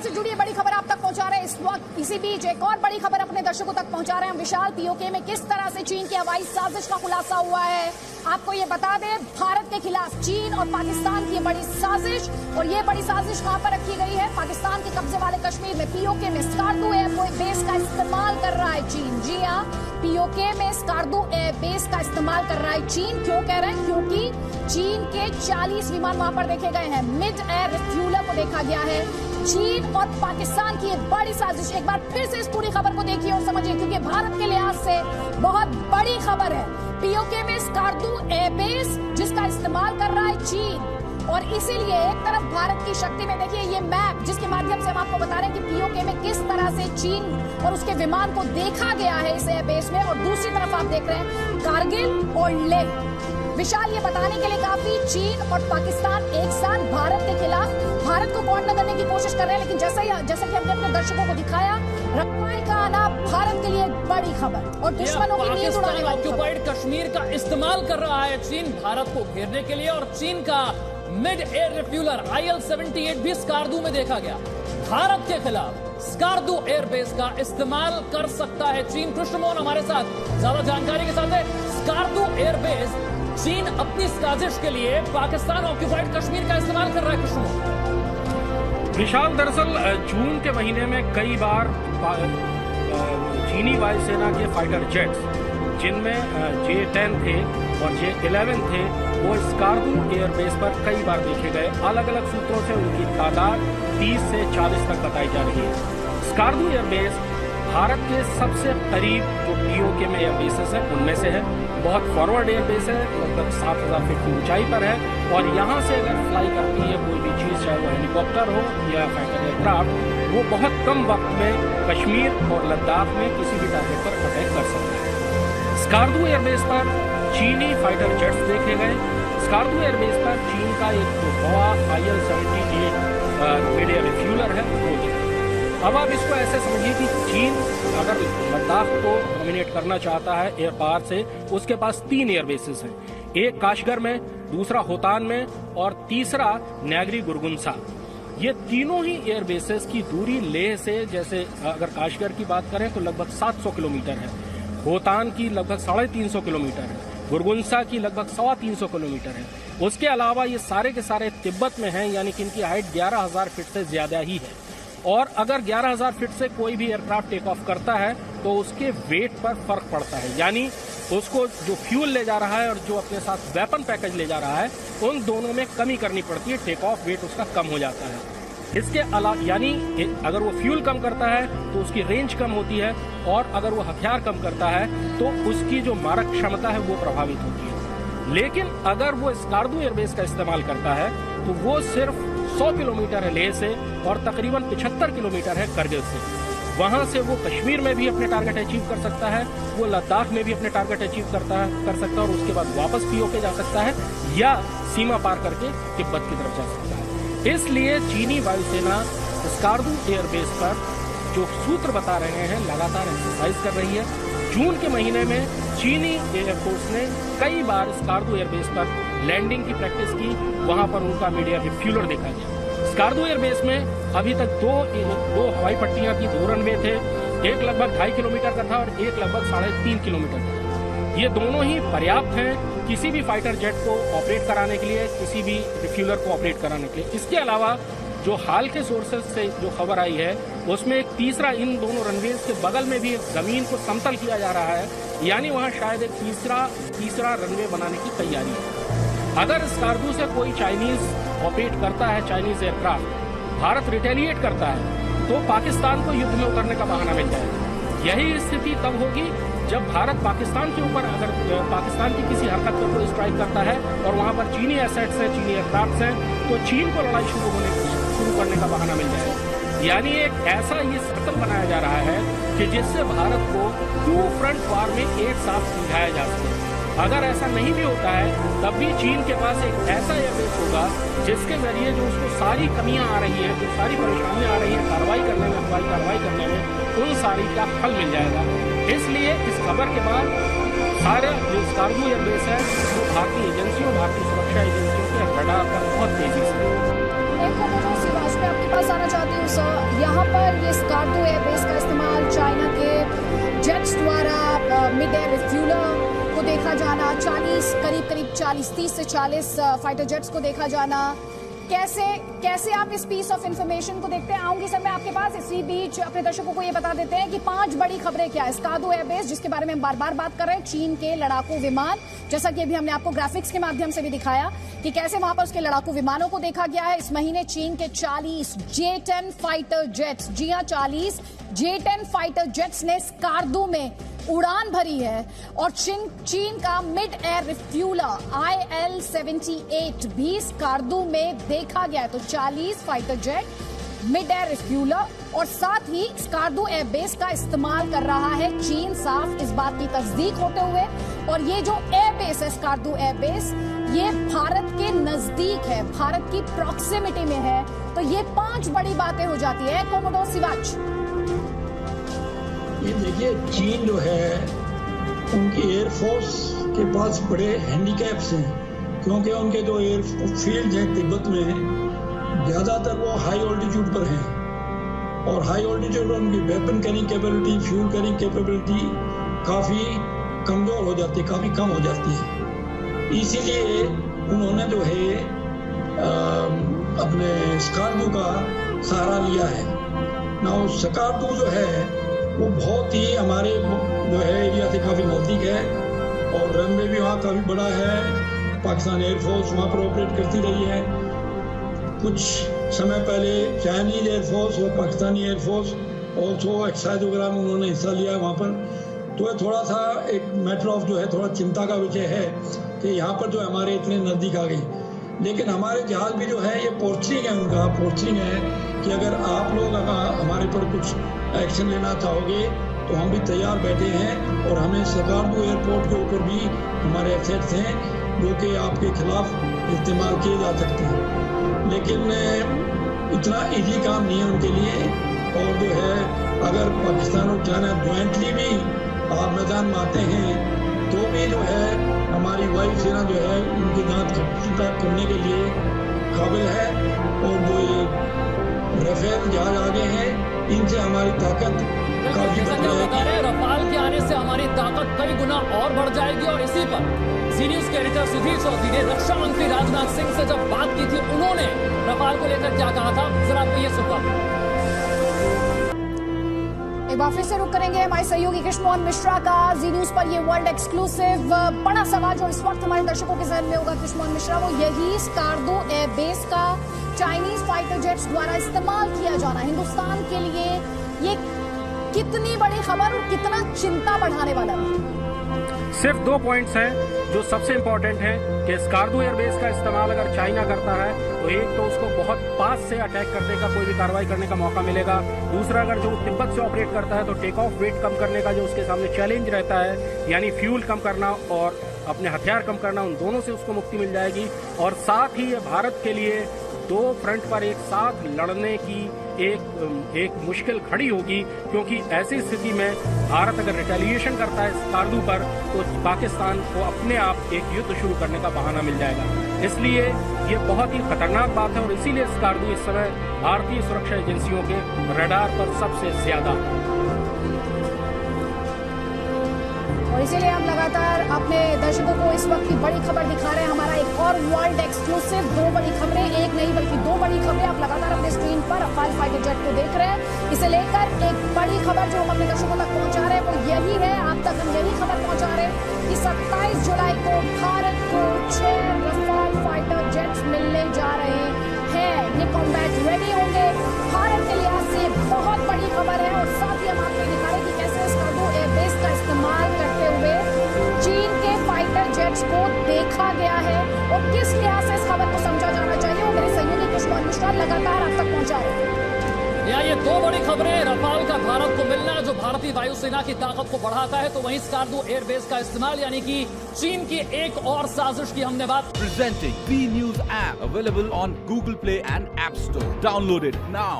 से जुड़ी बड़ी खबर आप तक पहुंचा रहे हैं इस वक्त। इसी बीच एक और बड़ी खबर अपने दर्शकों तक पहुंचा रहे हैं विशाल। पीओके में किस तरह से चीन की हवाई साजिश का खुलासा हुआ है, आपको ये बता दें। भारत के खिलाफ चीन और पाकिस्तान की बड़ी साजिश, और ये बड़ी साजिश कहां पर रखी गई है? पाकिस्तान के कब्जे वाले कश्मीर में पीओके में स्कार्दू एयर बेस का इस्तेमाल कर रहा है चीन। जी हाँ, पीओके में स्कार्दू एयर बेस का इस्तेमाल कर रहा है चीन। क्यों कह रहे हैं? क्योंकि चीन के 40 विमान वहां पर देखे गए हैं। मिड एयर रिफ्यूलर को देखा गया है। चीन और पाकिस्तान की एक बड़ी साजिश। एक बार फिर से इस पूरी खबर को देखिए और समझिए, क्योंकि भारत के लिहाज से बहुत बड़ी खबर है। पीओके में स्कार्दू एयरबेस जिसका इस्तेमाल कर रहा है चीन, और इसीलिए एक तरफ भारत की शक्ति में देखिए ये मैप जिसके माध्यम से हम आपको बता रहे हैं कि पीओके में किस तरह से चीन और उसके विमान को देखा गया है इस एयरबेस में, और दूसरी तरफ आप देख रहे हैं कारगिल और लेह। विशाल, ये बताने के लिए काफी चीन और पाकिस्तान एक साथ भारत के खिलाफ भारत को कॉर्नर करने की कोशिश कर रहे हैं, लेकिन जैसा कि हमने अपने दर्शकों को दिखाया, रफाल का आना भारत के लिए बड़ी खबर और दुश्मनों की नींद उड़ाने वाली खबर। ऑक्युपाइड कश्मीर का इस्तेमाल कर रहा है चीन भारत को घेरने के लिए, और चीन का मिड एयर रिफ्यूलर IL-78 भी स्कार्दू में देखा गया। भारत के खिलाफ स्कार्दू एयरबेस का इस्तेमाल कर सकता है चीन। कृष्णमोहन हमारे साथ ज्यादा जानकारी के साथ है। स्कार्दू एयरबेस चीन अपनी साजिश के लिए पाकिस्तान ऑक्युपाइड कश्मीर का इस्तेमाल कर रहा है। कृष्णमोहन, विशाल, दरअसल जून के महीने में कई बार चीनी वायुसेना के फाइटर जेट्स, जिनमें J-10 थे और J-11 थे, वो स्कार्दू एयरबेस पर कई बार देखे गए। अलग अलग सूत्रों से उनकी तादाद 30 से 40 तक बताई जा रही है। स्कार्दू एयरबेस भारत के सबसे करीब जो पीओके में एयरबेसेस हैं उनमें से है। बहुत फॉरवर्ड एयरबेस है, लगभग 7000 फीट की ऊंचाई पर है, और यहाँ से अगर फ्लाई करती है कोई भी चीज़, चाहे वो हेलीकॉप्टर हो या फाइटर एयरक्राफ्ट, वो बहुत कम वक्त में कश्मीर और लद्दाख में किसी भी टारगेट पर अटैक कर सकता है। स्कार्दू एयरबेस पर चीनी फाइटर जेट्स देखे गए। स्कार्दू एयरबेस पर चीन का एक जो नया IL-78 मिड एयर रिफ्यूलर है वो देखा। अब आप इसको ऐसे समझिए कि चीन अगर लद्दाख को डोमिनेट करना चाहता है एयर पावर से, उसके पास 3 एयरबेसेस हैं। एक काशगर में, दूसरा होतान में, और तीसरा न्यागरी गुरगुनसा। ये तीनों ही एयरबेसेस की दूरी लेह से, जैसे अगर काशगर की बात करें तो लगभग 700 किलोमीटर है, होतान की लगभग 350 किलोमीटर है, गुरगुनसा की लगभग 325 किलोमीटर है। उसके अलावा ये सारे के सारे तिब्बत में हैं, यानी कि इनकी हाइट 11,000 फीट से ज्यादा ही है। और अगर 11,000 फीट से कोई भी एयरक्राफ्ट टेक ऑफ करता है तो उसके वेट पर फर्क पड़ता है, यानी उसको जो फ्यूल ले जा रहा है और जो अपने साथ वेपन पैकेज ले जा रहा है, उन दोनों में कमी करनी पड़ती है। टेक ऑफ वेट उसका कम हो जाता है। इसके अलावा यानी अगर वो फ्यूल कम करता है तो उसकी रेंज कम होती है, और अगर वो हथियार कम करता है तो उसकी जो मारक क्षमता है वो प्रभावित होती है। लेकिन अगर वो स्कार्दू एयरबेस का इस्तेमाल करता है तो वो सिर्फ 100 किलोमीटर है लेह से, और तकरीबन 75 किलोमीटर है करगिल से। वहां से वो कश्मीर में भी अपने टारगेट अचीव कर सकता है, वो लद्दाख में भी अपने टारगेट अचीव कर सकता है, और उसके बाद वापस पीओके जा सकता है या सीमा पार करके तिब्बत की तरफ जा सकता है। इसलिए चीनी वायुसेना स्कार्दू एयरबेस पर जो सूत्र बता रहे हैं लगातार एक्सरसाइज कर रही है। जून के महीने में चीनी एयरफोर्स ने कई बार स्कार्दू एयरबेस पर लैंडिंग की प्रैक्टिस की, वहां पर उनका मिड एयर रिफ्यूलर देखा गया। स्कार्दू एयरबेस में अभी तक दो हवाई पट्टियां थी, 2 रनवे थे। एक लगभग 2.5 किलोमीटर का था और एक लगभग 3.5 किलोमीटर का। ये दोनों ही पर्याप्त हैं किसी भी फाइटर जेट को ऑपरेट कराने के लिए, किसी भी रिफ्यूलर को ऑपरेट कराने के लिए। इसके अलावा जो हाल के सोर्सेज से जो खबर आई है उसमें एक तीसरा, इन दोनों रनवेज के बगल में भी एक जमीन को समतल किया जा रहा है, यानी वहां शायद एक तीसरा रनवे बनाने की तैयारी है। अगर स्कार्दू से कोई चाइनीज ऑपरेट करता है, चाइनीज एयरक्राफ्ट, भारत रिटेलिएट करता है तो पाकिस्तान को युद्ध में उतरने का बहाना मिल जाएगा। यही स्थिति तब होगी जब भारत पाकिस्तान के ऊपर, अगर पाकिस्तान की किसी हरकत पर कोई स्ट्राइक करता है और वहां पर चीनी एसेट्स हैं, चीनी एयरक्राफ्ट हैं, तो चीन को लड़ाई शुरू करने का बहाना मिल जाएगा। यानी एक ऐसा ये सर्कल बनाया जा रहा है कि जिससे भारत को 2 फ्रंट वार में एक साथ सुलझाया जा सके। अगर ऐसा नहीं भी होता है तब भी चीन के पास एक ऐसा एयरबेस होगा जिसके जरिए जो उसको सारी कमियां आ रही हैं, जो सारी परेशानियां आ रही हैं कार्रवाई करने में, हवाई कार्रवाई करने में, उन सारी का हल मिल जाएगा। इसलिए इस खबर के बाद सारे जो स्कार्दू एयरबेस है वो भारतीय एजेंसियों, भारतीय सुरक्षा एजेंसियों के रडार पर बहुत तेजी से। आपके पास आना चाहती हूँ सर, यहाँ पर ये स्कार्डो एयरबेस का इस्तेमाल चाइना के जेट्स द्वारा मिड एयर रिफ्यूलर को देखा जाना, 30 से 40 फाइटर जेट्स को देखा जाना। कैसे आप इस पीस ऑफ इंफॉर्मेशन को देखते हैं? आऊंगी सर मैं आपके पास। इसी बीच अपने दर्शकों को ये बता देते हैं कि 5 बड़ी खबरें क्या है। स्कार्डो एयरबेस जिसके बारे में हम बार बार बात कर रहे हैं, चीन के लड़ाकू विमान, जैसा कि अभी हमने आपको ग्राफिक्स के माध्यम से भी दिखाया कि कैसे वहां पर उसके लड़ाकू विमानों को देखा गया है। इस महीने चीन के 40 J-10 फाइटर जेट्स, जी हां 40 J-10 फाइटर जेट्स ने स्कार्दो में उड़ान भरी है और चीन का मिड एयर रिफ्यूलर IL-78 भी स्कार्दो में देखा गया है। तो 40 fighter jet, mid air refueller और साथ ही स्कार्दो एयरबेस का इस्तेमाल कर रहा है चीन, साफ इस बात की तस्दीक होते हुए। और ये जो एयरबेस है स्कार्दो एयरबेस, ये भारत के नजदीक है, भारत की प्रॉक्सिमिटी में है। तो ये 5 बड़ी बातें हो जाती है। कोमोडोर सिवाच, ये देखिए चीन जो है उनकी एयरफोर्स के पास बड़े हैंडीकैप्स हैं, क्योंकि उनके जो एयरफील्ड हैं तिब्बत में ज़्यादातर वो हाई ऑल्टीट्यूड पर हैं और हाई ऑल्टीट्यूड पर उनकी weapon carrying capability, fuel carrying capability काफ़ी कमज़ोर हो जाती है, काफ़ी कम हो जाती है। इसीलिए उन्होंने जो है अपने स्कार्दो का सहारा लिया है ना। स्कार्दो जो है वो बहुत ही हमारे जो है एरिया से काफ़ी नज़दीक है और रनवे भी वहाँ काफ़ी बड़ा है। पाकिस्तान एयरफोर्स वहाँ पर ऑपरेट करती रही है। कुछ समय पहले चाइनीज एयरफोर्स और पाकिस्तानी एयरफोर्स ऑल्सो एक्सरसाइज वगैरह में उन्होंने हिस्सा लिया वहाँ पर। तो थोड़ा सा एक मैटर ऑफ जो है थोड़ा चिंता का विषय है कि यहाँ पर जो हमारे इतने नज़दीक आ गई। लेकिन हमारे जहाज भी जो है ये पोर्चरिंग है, उनका पोर्चरिंग है कि अगर आप लोग हमारे पर कुछ एक्शन लेना चाहोगे तो हम भी तैयार बैठे हैं और हमें स्कार्दो एयरपोर्ट के ऊपर भी हमारे एसेट्स हैं जो कि आपके खिलाफ इस्तेमाल किए जा सकते हैं। लेकिन इतना इजी काम नहीं है उनके लिए। और जो है अगर पाकिस्तान और चाइना ज्वाइंटली भी आप मैदान में आते हैं तो भी जो है हमारी वायुसेना जो है उनकी दांत करने के लिए काबिल है। और जो ये राफेल जहाज आगे हैं इनसे हमारी ताकत काफी बढ़ जाएगी। रफाल के आने से हमारी ताकत कई गुना और बढ़ जाएगी। और इसी पर जी न्यूज के एडिटर सुधीर चौधरी ने रक्षा मंत्री राजनाथ सिंह से जब बात की थी, उन्होंने रफाल को लेकर क्या कहा था, जरा आपको ये सुनवा। एक बार फिर से रुक करेंगे हमारे सहयोगी कृष्ण मोहन मिश्रा का जी न्यूज पर। ये वर्ल्ड एक्सक्लूसिव बड़ा सवाल जो इस वक्त हमारे दर्शकों के जहन में होगा कृष्ण मोहन मिश्रा, वो यही स्कार्दो एयरबेस का चाइनीज फाइटर जेट्स द्वारा इस्तेमाल किया जाना हिंदुस्तान के लिए ये कितनी बड़ी खबर और कितना चिंता बढ़ाने वाला है? सिर्फ 2 पॉइंट्स हैं जो सबसे इंपॉर्टेंट हैं कि स्कार्दो एयरबेस का इस्तेमाल अगर चाइना करता है तो एक तो उसको बहुत पास से अटैक करने का, कोई भी कार्रवाई करने का मौका मिलेगा। दूसरा, अगर जो तिब्बत से ऑपरेट करता है तो टेक ऑफ वेट कम करने का जो उसके सामने चैलेंज रहता है, यानी फ्यूल कम करना और अपने हथियार कम करना, उन दोनों से उसको मुक्ति मिल जाएगी। और साथ ही ये भारत के लिए 2 फ्रंट पर एक साथ लड़ने की एक मुश्किल खड़ी होगी, क्योंकि ऐसी स्थिति में भारत अगर रिटेलिएशन करता है स्कार्दो पर तो पाकिस्तान को अपने आप एक युद्ध शुरू करने का बहाना मिल जाएगा। इसलिए ये बहुत ही खतरनाक बात है और इसीलिए स्कार्दो इस समय भारतीय सुरक्षा एजेंसियों के रडार पर सबसे ज्यादा। और इसीलिए हम लगातार अपने दर्शकों को इस वक्त की बड़ी खबर दिखा रहे हैं। हमारा एक और वर्ल्ड एक्सक्लूसिव 2 बड़ी खबरें, एक नहीं बल्कि 2 बड़ी खबरें आप लगातार अपने स्क्रीन पर रफाल फाइटर जेट को देख रहे हैं। इसे लेकर एक बड़ी खबर जो हम अपने दर्शकों तक पहुंचा रहे हैं वो यही है, आप तक हम यही खबर पहुंचा रहे हैं कि 27 जुलाई को भारत को 6 रफाल फाइटर जेट्स मिलने जा रहे हैं। ये कॉम्बैट रेडी होंगे। भारत के लिहाज से बहुत बड़ी खबर है और साथ ही हम आपको दिखा रहे हैं कि कैसे स्कार्दो एयरबेस का इस्तेमाल करते हुए चीन के फाइटर जेट्स को देखा गया है और किस लिहाज से इस खबर को समझा जाना चाहिए वो मेरे सहयोगी कृष्ण मोहन मिश्रा लगातार आप तक पहुंचा रहे हैं। ये 2 बड़ी खबरें, रफाल का भारत को मिलना जो भारतीय वायुसेना की ताकत को बढ़ाता है, तो वहीं स्कार्दो एयरबेस का इस्तेमाल यानी कि चीन की एक और साजिश की हमने बात। Presenting B News app available on Google Play and App Store. Download it now.